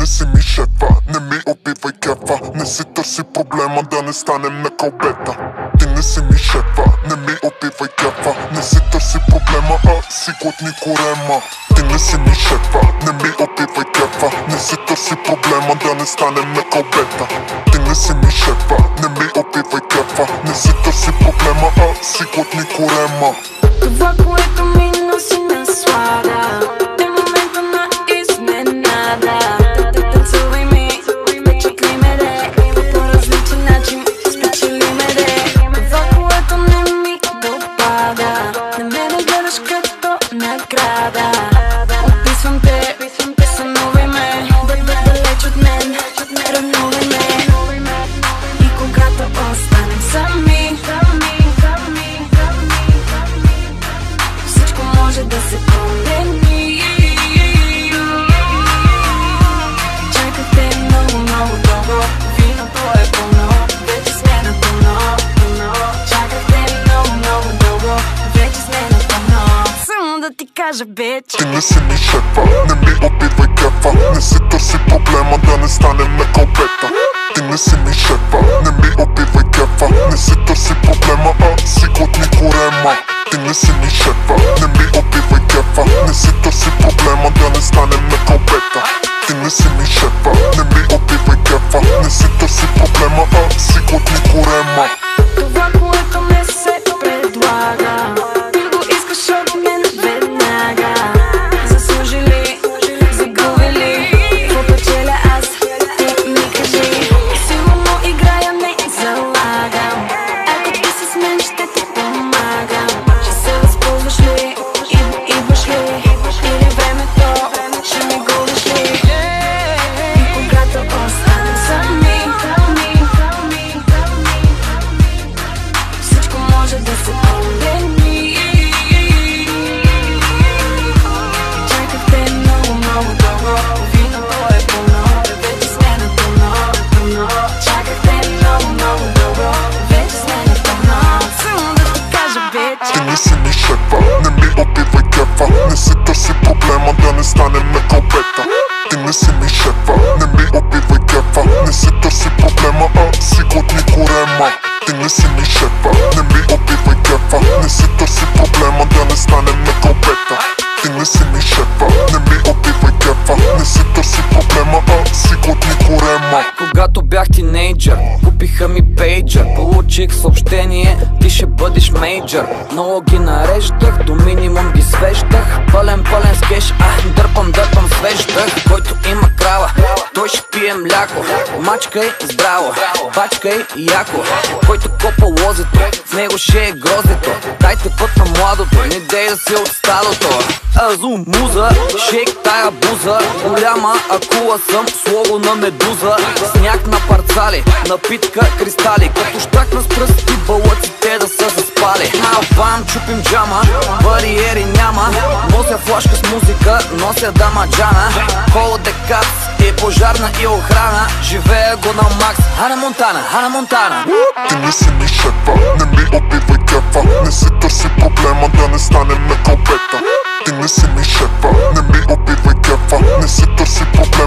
си ми шефа, не ми убивай кефа. Не си търси проблема, да не станем на кълбета. Ти не си ми шефа, не ми убивай кефа. Не си търси проблема, а си глътни корема. Ти не си ми шефа, не ми убивай кефа. Не си търси проблема, да не станем на кълбета. Ти не си ми шефа, не ми убивай кефа. Не си търси проблема, а си глътни корема. Това, което ми носи наслада, е момента на изненада. Танцувай ми, впечатли ме де, по различен начин спечели ме де. Това, което не ми допада, на мене гледаш като награда. Описвам те, сънувай ме, далеч от мен, ревнувай ме. И когато останем сами, всичко може да се промени. Чакахте много, много дълго, виното е пълно, вече сме на пълно. Чакахте много, много дълго, вече сме на пълно. Само да ти кажа, бич, ти не си ми шефа, не ми убивай кефа. Не си търси проблема, да не станем на кълбета. Ти не си ми шефа, не ми убивай кефа. Не си търси проблема, а си глътни корема. Ти не си ми шефа, не ми убивай кефа. Не си търси проблема, да не станем на кълбета. Ти не си ми шефа, не ми убивай кефа. Не си търси проблема, а си глътни корема. това, което не се предлага, ти го искаш от мен веднага. Заслужили, загубили, какво печеля аз, ти ми кажи. Сигурно играя, не залагам. Ако ти си с мен, ще ти помагам. Ще се възползваш ли, идваш ли, или времето ще ми губиш ли? И когато останем сами, всичко може да се промени. Чакахте много, много дълго, виното е пълно, вече сме на пълно. Чакахте много, много дълго, вече сме на пълно. Само да ти кажа, бич, Ти не си ми шефа, не ми убивай кефа. Не си търси проблема, да не станем на кълбета. Ти не си ми шефа, не ми убивай кефа. Не си търси проблема, а си глътни корема. Ти не си ми шефа, не ми убивай кефа. Не си търси проблема, да не станем на кълбета. Ти не си ми шефа, не ми убивай кефа. Не си търси проблема, а си глътни корема. Когато бях тинейджър, купиха ми пейджър. Получих съобщение, ти ще бъдеш мейджър. Много ги нареждах, до минимум ги свеждах. Пълен с кеш, дърпам свеждах. Който има крава, той ще пие мляко. Мачкай здраво, бачкай яко. Който копа лозето, в него ще е гроздето. Дайте път на младото, не дей да си отсталото. Азу муза, шейк тая буза. Голяма акула съм, слово на медуза. Сняг на парцали, напитка кристали. Като щакна с пръсти, балъците да са заспали. Малпам, чупим джама, бариери няма. Нося флашка с музика, нося дамаджана. Холоде кац и пожарна и охрана. Живея го на макс, Хана Монтана. Ти не си ми шефа, не ми убивай кефа. Не си търси проблема, да не станем на кълбета. Ти не си ми шефа, не ми убивай кефа. Не си търси проблема,